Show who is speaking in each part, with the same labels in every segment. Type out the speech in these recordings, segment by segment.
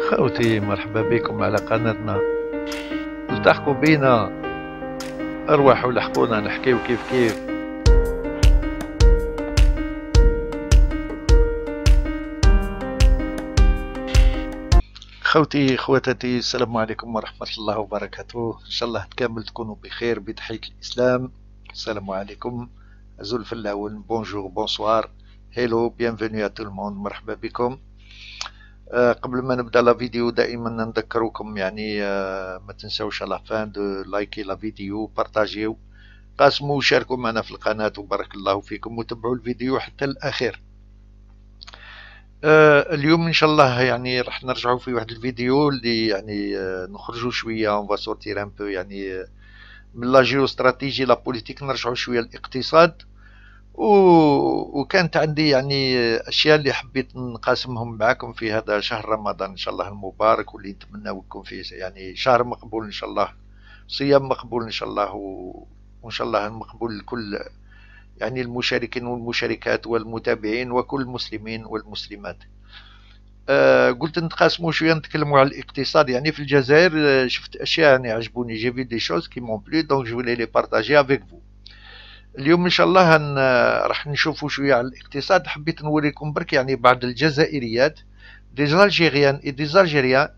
Speaker 1: خوتي مرحبا بكم على قناتنا. التحقوا بينا، ارواحوا لحقونا نحكيو كيف خوتي خواتاتي، السلام عليكم ورحمة الله وبركاته. ان شاء الله تكامل تكونوا بخير بتحية الاسلام. السلام عليكم، ازول في الاول، بونجور بونسوار هيلو بيانفينيو ا تو الموند، مرحبا بكم. قبل ما نبدا لا فيديو دائما نذكركم يعني ما تنساوش على فان دو لايكي لا فيديو، بارطاجيو، قاسموا وشاركوا معنا في القناة وبارك الله فيكم، وتبعوا الفيديو حتى الاخير. اليوم ان شاء الله يعني راح نرجعوا في واحد الفيديو اللي يعني نخرجوا شويه اون فا سورتير ان بو يعني من لا جيو استراتيجي لا بوليتيك، نرجعوا شويه للاقتصاد. وكانت عندي يعني اشياء اللي حبيت نقاسمهم معكم في هذا شهر رمضان ان شاء الله المبارك، واللي نتمنى يكون فيه يعني شهر مقبول ان شاء الله، صيام مقبول ان شاء الله، وان شاء الله مقبول لكل يعني المشاركين والمشاركات والمتابعين وكل المسلمين والمسلمات. قلت نتقاسموا شويه نتكلموا على الاقتصاد. يعني في الجزائر شفت اشياء يعني عجبوني، جي في دي شوز كي مون بلو، دونك جو فولي لي بارطاجي افيك فو. اليوم ان شاء الله راح نشوفوا شويه على الاقتصاد. حبيت نوريكم برك يعني بعض الجزائريات des Algériennes et des Algériens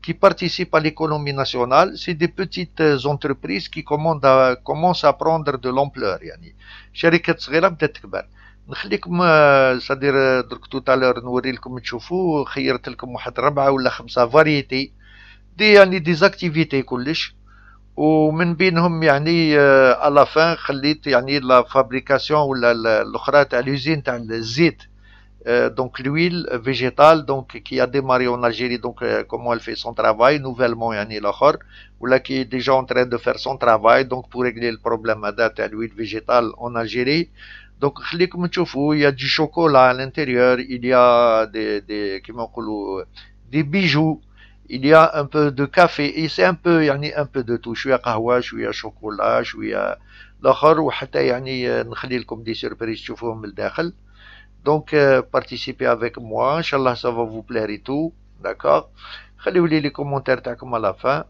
Speaker 1: qui participent à l'économie nationale. C'est des petites entreprises qui commencent à prendre de l'ampleur، يعني شركات صغيره بدات تكبر. نخليكم صدير درك توتالور نوري لكم تشوفوا، خيرت لكم واحد 4 ولا 5 فاريتي دي يعني دي زاكتيفيتي كلش، ومن بينهم يعني على فان خليت يعني لا فابريكاسيون ولا الاخرى تاع لوزين تاع الزيت. Donc l'huile végétale donc qui a démarré en Algérie, donc comment elle fait son travail nouvellement يعني الاخر ولا qui est déjà en train de faire son travail donc pour régler le problème هذا تاع l'huile végétale en Algérie. Donc خليكم تشوفوا il y a du chocolat à l'intérieur, il y a des كيما نقولوا des bijoux, il y a un peu de café et c'est un peu يعني un peu de tout، شويه قهوه شويه شوكولا شويه الاخر، وحتى يعني نخلي لكم دي سيربريز تشوفوهم من الداخل. Donc participez avec moi, Inch'Allah ça va vous plaire et tout, d'accord. خليوا لي les commentaires تاعكم à la fin.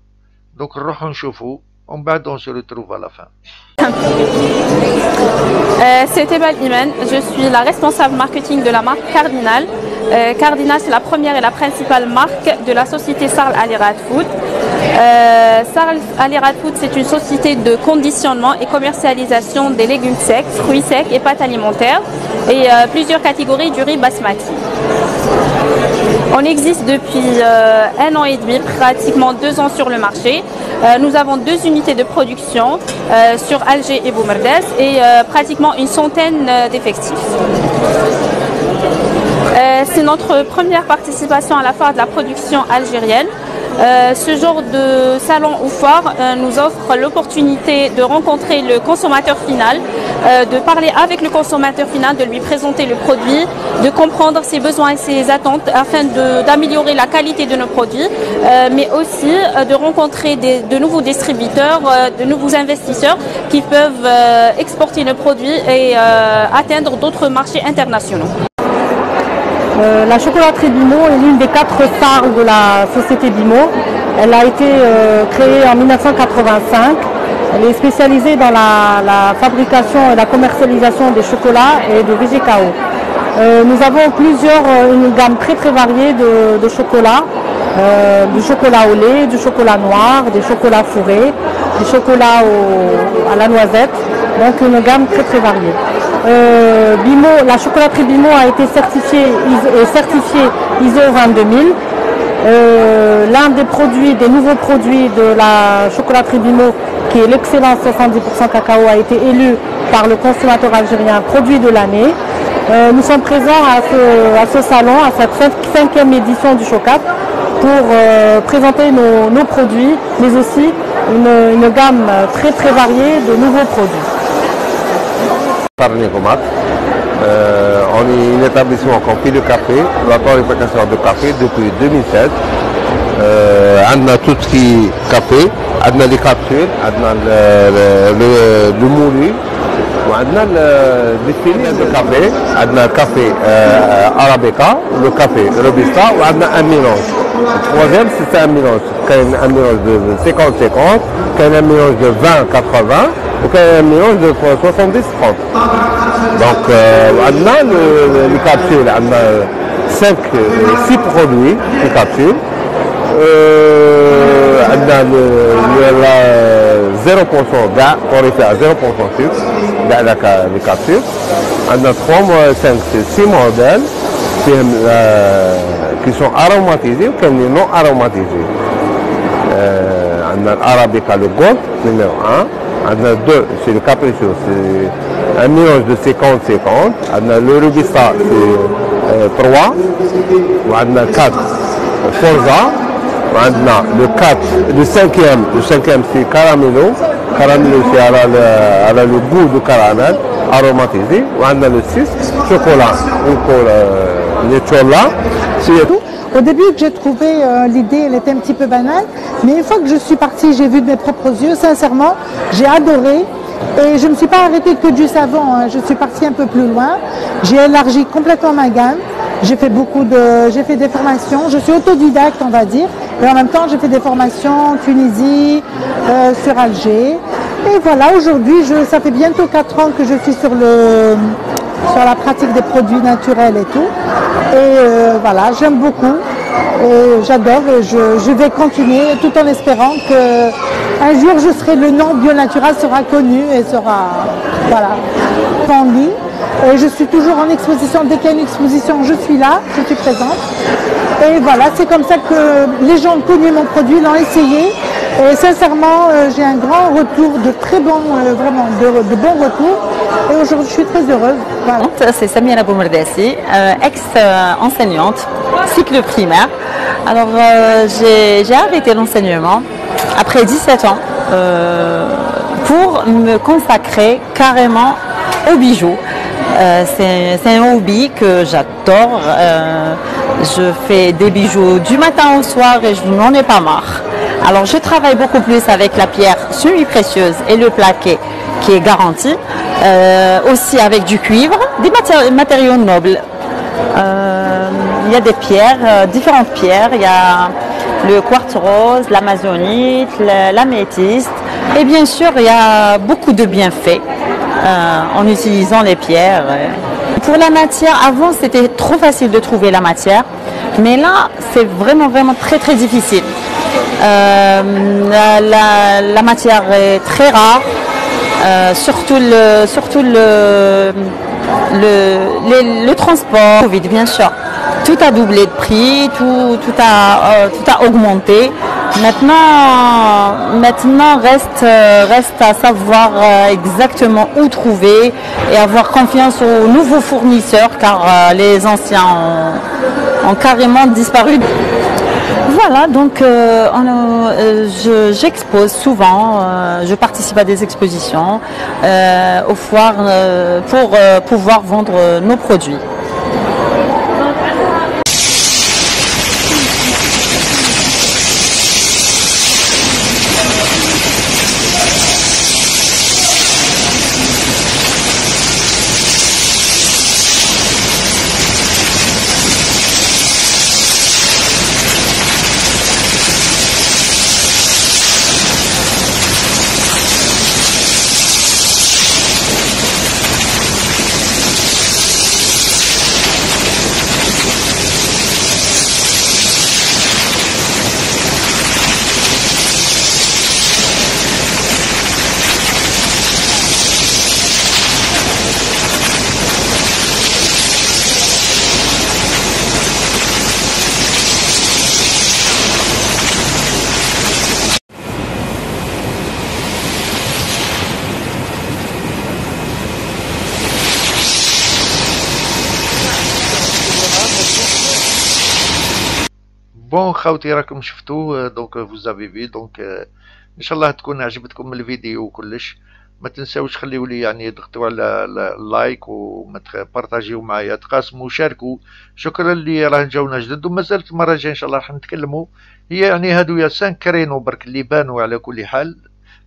Speaker 1: Donc نروحوا نشوفوا ومن بعد on se retrouve à la fin.
Speaker 2: C'est Ebal Imen, je suis la responsable marketing de la marque Cardinal. Cardinal, c'est la première et la principale marque de la société Sarl Alirat Food. Sarl Alirat Food, c'est une société de conditionnement et commercialisation des légumes secs, fruits secs et pâtes alimentaires, et plusieurs catégories du riz basmati. On existe depuis 1 an et demi, pratiquement 2 ans sur le marché. Nous avons 2 unités de production sur Alger et Boumerdès et pratiquement une centaine d'effectifs. C'est notre première participation à la foire de la production algérienne. Ce genre de salon ou foire nous offre l'opportunité de rencontrer le consommateur final, de parler avec le consommateur final, de lui présenter le produit, de comprendre ses besoins et ses attentes afin d'améliorer la qualité de nos produits, mais aussi de rencontrer de nouveaux distributeurs, de nouveaux investisseurs qui peuvent exporter nos produits et atteindre d'autres marchés internationaux.
Speaker 3: La chocolaterie Bimo est l'une des 4 stars de la société Bimo. Elle a été créée en 1985. Elle est spécialisée dans la fabrication et la commercialisation des chocolats et de végécao. Nous avons une gamme très variée de chocolats, du chocolat au lait, du chocolat noir, des chocolats fourrés, des chocolats à la noisette, donc une gamme très variée. Bimo, la chocolaterie Bimo a été certifiée ISO 22000. L'un des nouveaux produits de la chocolaterie Bimo, qui est l'excellence 70% cacao, a été élu par le consommateur algérien produit de l'année. Nous sommes présents à ce salon, à cette 5e édition du Chocat, pour présenter nos produits, mais aussi une gamme très variée de nouveaux produits.
Speaker 4: On est un établissement qui fait le café, la torréfaction de café depuis 2016. On a tout ce qui est café, on a les capsules, on a le moulu, وعندنا الديستيلي الكافي، عندنا الكافي ارابيكا والكافي روبيستا، وعندنا ان ميلونج. التروازيام سي ان ميلونج، كاين ان ميلونج دو 50-50، كاين ان ميلونج دو 20-80، وكاين ان ميلونج دو 70-30. دونك وعندنا لي كابسول، عندنا 6 برودوي في كابسول. عندنا 0% كاع طوريفيع 0% سكر كاع لي كابسول. عندنا 3 6 موديل فيهم كي سون اروماتيزي وكاين نو اروماتيزي. عندنا الارابيكا لو غولد نيميرو 1، عندنا 2 سي لو كابريسيو سي ان ميلونج دو 50-50، عندنا لو روبيستا سي 3، وعندنا 4 فورزا، وعندنا لو 4 لو 5 سي كاراميلو سي على لو غو دو كراميل اروماتيزي، وعندنا لو 6 شوكولا نيتشولا سي.
Speaker 5: Au début que j'ai trouvé l'idée, elle était un petit peu banale, mais une fois que je suis partie, j'ai vu de mes propres yeux, sincèrement, j'ai adoré. Et je ne me suis pas arrêtée que du savon, hein. Je suis partie un peu plus loin, j'ai élargi complètement ma gamme, j'ai fait des formations, je suis autodidacte on va dire, et en même temps j'ai fait des formations en Tunisie, sur Alger, et voilà, aujourd'hui, ça fait bientôt 4 ans que je suis sur la pratique des produits naturels et tout, et voilà, j'aime beaucoup, et j'adore, et je vais continuer tout en espérant que un jour, le nom Bionatural sera connu et sera vendu. Et je suis toujours en exposition. Dès qu'il y a une exposition, je suis là, je suis présente. Et voilà, c'est comme ça que les gens ont connu mon produit, l'ont essayé. Et sincèrement, j'ai un grand retour, de très bons, vraiment de bons retours. Et aujourd'hui, je suis très heureuse. Voilà.
Speaker 6: C'est Samira Boumerdassi, ex-enseignante, cycle primaire. Alors, j'ai arrêté l'enseignement après 17 ans pour me consacrer carrément aux bijoux. C'est un hobby que j'adore. Je fais des bijoux du matin au soir et je n'en ai pas marre. Alors je travaille beaucoup plus avec la pierre semi-précieuse et le plaqué qui est garanti. Aussi avec du cuivre, des matériaux nobles. Il y a des pierres, différentes pierres. Il y a le quartz rose, l'amazonite, l'améthyste. Et bien sûr, il y a beaucoup de bienfaits en utilisant les pierres. Pour la matière, avant, c'était trop facile de trouver la matière. Mais là, c'est vraiment très difficile. La matière est très rare. Surtout le transport, Covid, bien sûr. Tout a doublé de prix, tout a augmenté. Maintenant reste à savoir exactement où trouver et avoir confiance aux nouveaux fournisseurs car les anciens ont carrément disparu. Voilà, donc j'expose souvent, je participe à des expositions aux foires pour pouvoir vendre nos produits.
Speaker 1: بون خاوتي راكم شفتوه دونك فوزافي في دونك ان شاء الله تكون عجبتكم الفيديو وكلش. ما تنساوش خليوا لي يعني ضغطوا على اللايك وما تبارطاجيو معايا، تقاسموا وشاركوا. شكرا اللي راه جاونا جدد ومازالت المره الجايه ان شاء الله راح نتكلموا. هي يعني هادو يا 5 كرينو برك اللي بانوا على كل حال،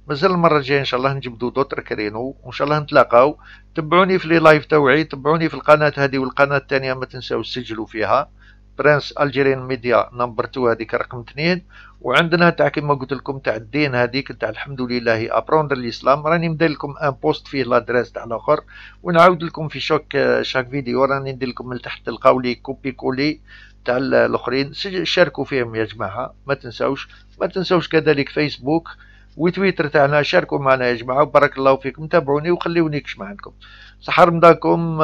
Speaker 1: مازال المره الجايه ان شاء الله نجبدوا دوتر كرينو وان شاء الله نتلاقاو. تبعوني في لي لايف توعي، تبعوني في القناه هذه والقناه الثانيه ما تنساو تسجلوا فيها، برنس الجيريان ميديا نمبر 2 هذيك رقم 2. وعندنا تاع كيما قلت لكم تاع الدين هذيك تاع الحمد لله ابروندر الاسلام، راني مدير لكم ان بوست فيه لادريس تاع الاخر، ونعاود لكم في شاك فيديو راني ندير لكم من تحت تلقاو لي كوبي كولي تاع الاخرين. شاركوا فيهم يا جماعه ما تنساوش كذلك فيسبوك وتويتر تاعنا، شاركوا معنا يا جماعه وبارك الله فيكم. تابعوني وخليوني كش معكم. صحة رمضانكم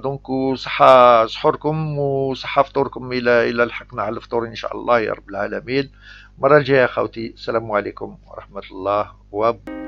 Speaker 1: دونك وصحة سحوركم وصحة فطوركم الى لحقنا على الفطور ان شاء الله يا رب العالمين. المرة الجاية خوتي، السلام عليكم ورحمة الله وبركاته.